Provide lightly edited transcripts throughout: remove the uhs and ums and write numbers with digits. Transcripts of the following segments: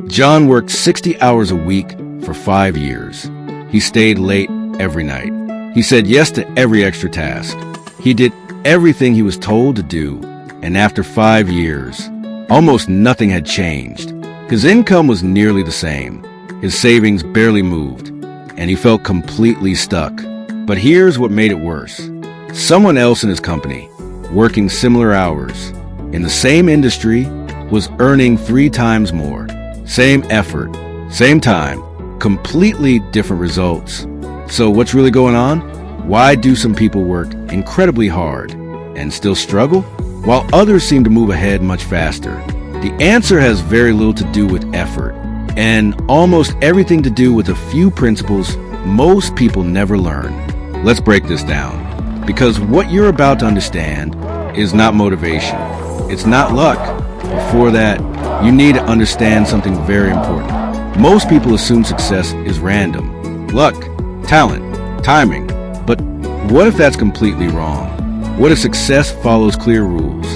John worked 60 hours a week for 5 years. He stayed late every night. He said yes to every extra task. He did everything he was told to do. And after 5 years, almost nothing had changed. His income was nearly the same. His savings barely moved, and he felt completely stuck. But here's what made it worse. Someone else in his company, working similar hours, in the same industry, was earning 3 times more. Same effort, same time, completely different results. So what's really going on? Why do some people work incredibly hard and still struggle, while others seem to move ahead much faster? The answer has very little to do with effort, and almost everything to do with a few principles most people never learn. Let's break this down, because what you're about to understand is not motivation. It's not luck. Before that, you need to understand something very important. Most people assume success is random. Luck, talent, timing. But what if that's completely wrong? What if success follows clear rules?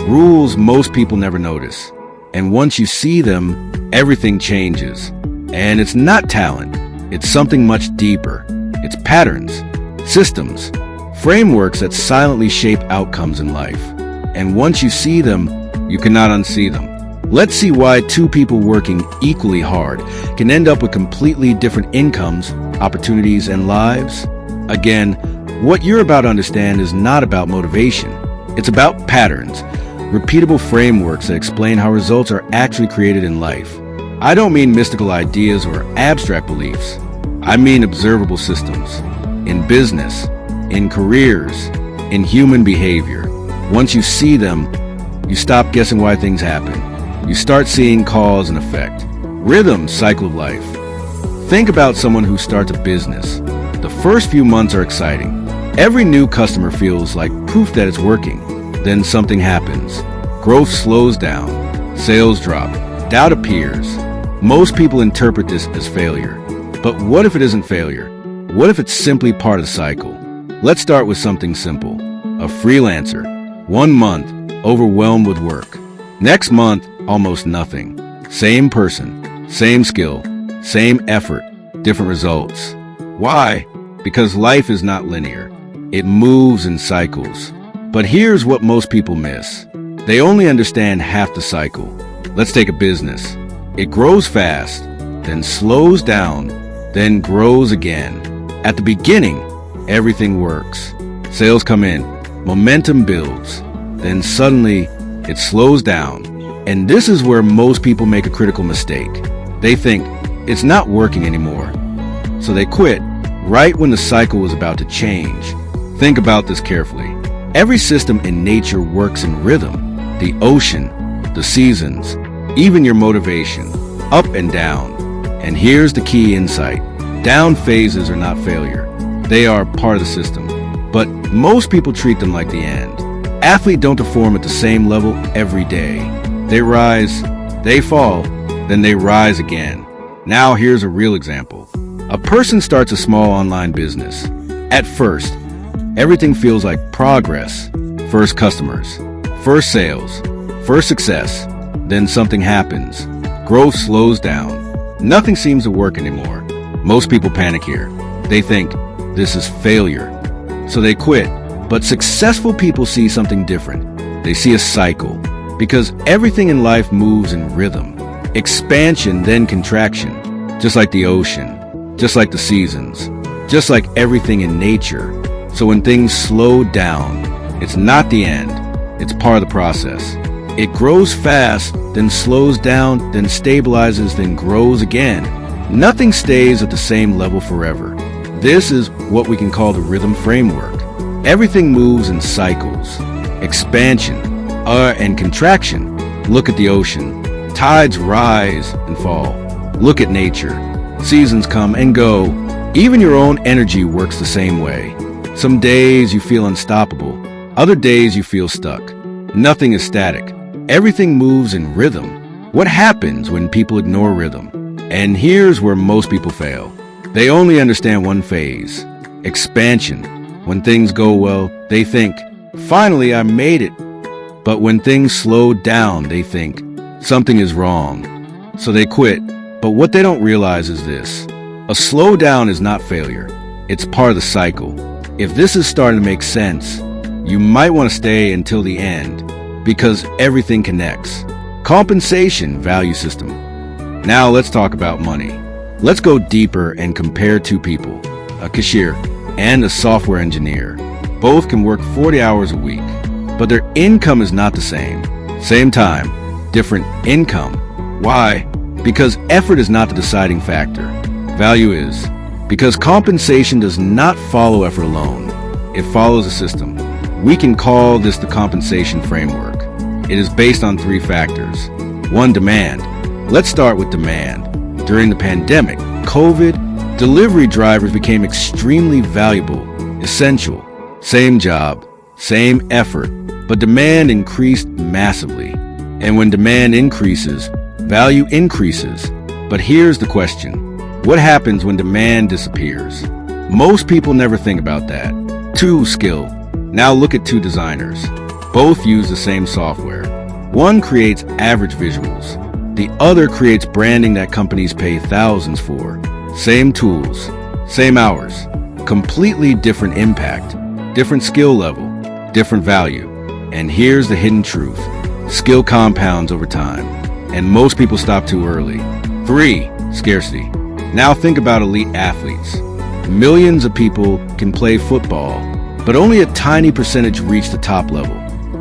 Rules most people never notice. And once you see them, everything changes. And it's not talent. It's something much deeper. It's patterns, systems, frameworks that silently shape outcomes in life. And once you see them, you cannot unsee them. Let's see why 2 people working equally hard can end up with completely different incomes, opportunities, and lives. Again, what you're about to understand is not about motivation. It's about patterns, repeatable frameworks that explain how results are actually created in life. I don't mean mystical ideas or abstract beliefs. I mean observable systems. In business, in careers, in human behavior. Once you see them, you stop guessing why things happen. You start seeing cause and effect. Rhythm, cycle of life. Think about someone who starts a business. The first few months are exciting. Every new customer feels like proof that it's working. Then something happens. Growth slows down. Sales drop. Doubt appears. Most people interpret this as failure. But what if it isn't failure? What if it's simply part of the cycle? Let's start with something simple. A freelancer. 1 month, overwhelmed with work. Next month, almost nothing. Same person, same skill, same effort, different results. Why? Because life is not linear. It moves in cycles. But here's what most people miss. They only understand half the cycle. Let's take a business. It grows fast, then slows down, then grows again. At the beginning, everything works. Sales come in, momentum builds. Then suddenly, it slows down. And this is where most people make a critical mistake. They think it's not working anymore. So they quit right when the cycle was about to change. Think about this carefully. Every system in nature works in rhythm. The ocean, the seasons, even your motivation, up and down. And here's the key insight. Down phases are not failure. They are part of the system. But most people treat them like the end. Athletes don't perform at the same level every day. They rise, they fall, then they rise again. Now here's a real example. A person starts a small online business. At first, everything feels like progress. First customers, first sales, first success. Then something happens. Growth slows down. Nothing seems to work anymore. Most people panic here. They think this is failure. So they quit. But successful people see something different. They see a cycle. Because everything in life moves in rhythm. Expansion, then contraction. Just like the ocean. Just like the seasons. Just like everything in nature. So when things slow down, it's not the end. It's part of the process. It grows fast, then slows down, then stabilizes, then grows again. Nothing stays at the same level forever. This is what we can call the rhythm framework. Everything moves in cycles. Expansion and contraction. Look at the ocean. Tides rise and fall. Look at nature. Seasons come and go. Even your own energy works the same way. Some days you feel unstoppable. Other days you feel stuck. Nothing is static. Everything moves in rhythm. What happens when people ignore rhythm? And here's where most people fail. They only understand one phase. Expansion. When things go well, they think, finally I made it. But when things slow down, they think, something is wrong. so they quit. But what they don't realize is this. A slowdown is not failure. It's part of the cycle. If this is starting to make sense, you might want to stay until the end because everything connects. Compensation value system. Now let's talk about money. Let's go deeper and compare two people, a cashier and a software engineer. Both can work 40 hours a week, but their income is not the same. Same time, different income. Why? Because effort is not the deciding factor. Value is. Because compensation does not follow effort alone. It follows a system. We can call this the compensation framework. It is based on three factors. One, demand. Let's start with demand. During the pandemic, COVID, delivery drivers became extremely valuable, essential. Same job, same effort, but demand increased massively. And when demand increases, value increases. But here's the question. What happens when demand disappears? Most people never think about that. Two, skill. Now look at two designers. Both use the same software. One creates average visuals. The other creates branding that companies pay thousands for. Same tools, same hours, completely different impact, different skill level, different value. And here's the hidden truth. Skill compounds over time, and most people stop too early. 3, scarcity. Now think about elite athletes. Millions of people can play football, but only a tiny percentage reach the top level.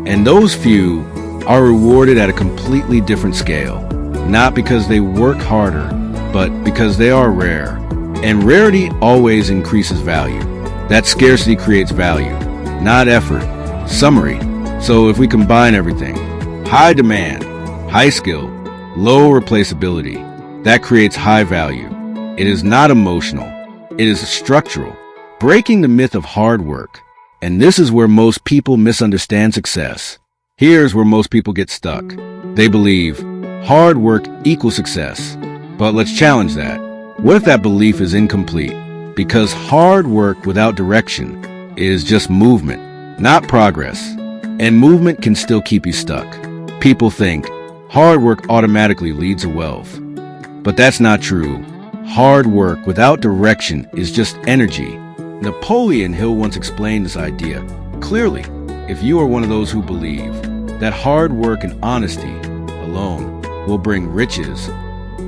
And those few are rewarded at a completely different scale. Not because they work harder, but because they are rare. And rarity always increases value. That scarcity creates value, not effort. Summary. So if we combine everything, high demand, high skill, low replaceability, that creates high value. It is not emotional. It is structural, breaking the myth of hard work. And this is where most people misunderstand success. Here's where most people get stuck. They believe hard work equals success. But let's challenge that. What if that belief is incomplete? Because hard work without direction is just movement, not progress. And movement can still keep you stuck. People think hard work automatically leads to wealth. But that's not true. Hard work without direction is just energy. Napoleon Hill once explained this idea clearly. If you are one of those who believe that hard work and honesty alone will bring riches,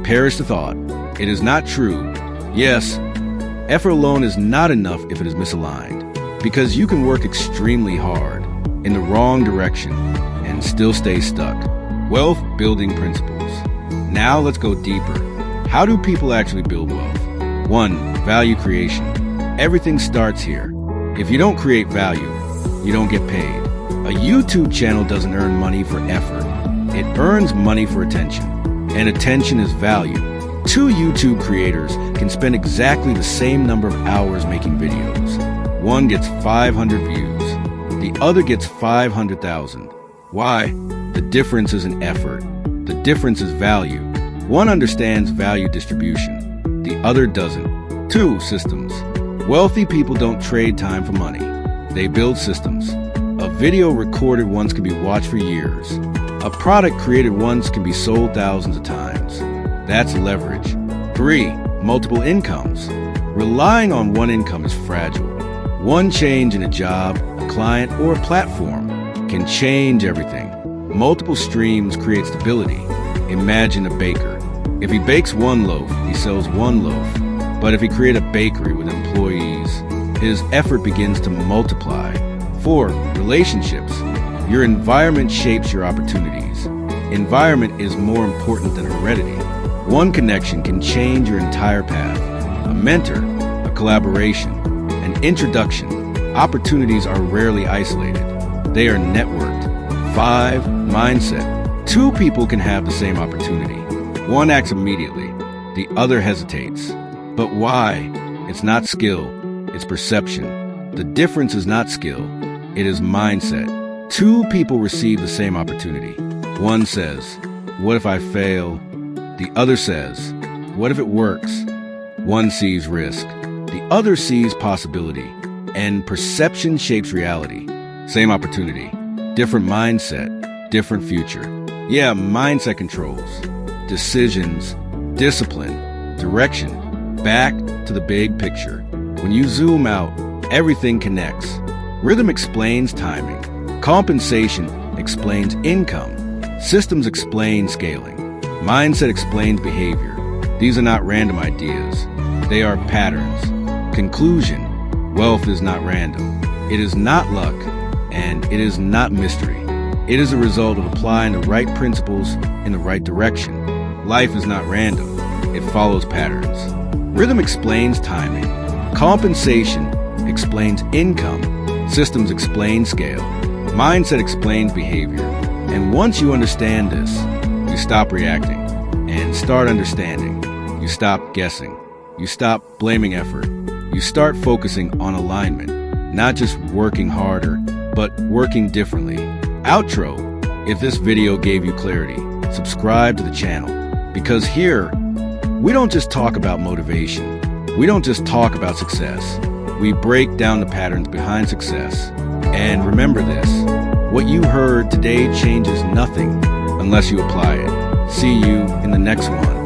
perish the thought. It is not true. Yes, effort alone is not enough if it is misaligned, because you can work extremely hard in the wrong direction and still stay stuck. Wealth building principles. Now let's go deeper. How do people actually build wealth? 1. Value creation. Everything starts here. If you don't create value, you don't get paid. A YouTube channel doesn't earn money for effort. It earns money for attention. And attention is value. 2 YouTube creators can spend exactly the same number of hours making videos. One gets 500 views. The other gets 500,000. Why? The difference isn't effort. The difference is value. One understands value distribution. The other doesn't. 2, systems. Wealthy people don't trade time for money. They build systems. A video recorded once can be watched for years. A product created once can be sold thousands of times. That's leverage. 3, multiple incomes. Relying on one income is fragile. One change in a job, a client, or a platform can change everything. Multiple streams create stability. Imagine a baker. If he bakes one loaf, he sells one loaf. But if he creates a bakery with employees, his effort begins to multiply. 4, relationships. Your environment shapes your opportunities. Environment is more important than heredity. One connection can change your entire path. A mentor, a collaboration, an introduction. Opportunities are rarely isolated. They are networked. 5, mindset. 2 people can have the same opportunity. One acts immediately. The other hesitates. But why? It's not skill. It's perception. The difference is not skill. It is mindset. 2 people receive the same opportunity. One says, what if I fail? The other says, what if it works? One sees risk. The other sees possibility. And perception shapes reality. Same opportunity. Different mindset. Different future. Yeah, mindset controls. decisions, discipline, direction, back to the big picture. When you zoom out, everything connects. Rhythm explains timing. Compensation explains income. Systems explain scaling. Mindset explains behavior. These are not random ideas. They are patterns. Conclusion: wealth is not random. It is not luck, and it is not mystery. It is a result of applying the right principles in the right direction. Life is not random. It follows patterns. Rhythm explains timing. Compensation explains income. Systems explain scale. Mindset explains behavior. And once you understand this, you stop reacting and start understanding. You stop guessing. You stop blaming effort. You start focusing on alignment, not just working harder, but working differently. Outro: if this video gave you clarity, subscribe to the channel, because here, we don't just talk about motivation. We don't just talk about success. We break down the patterns behind success. And remember this: what you heard today changes nothing unless you apply it. See you in the next one.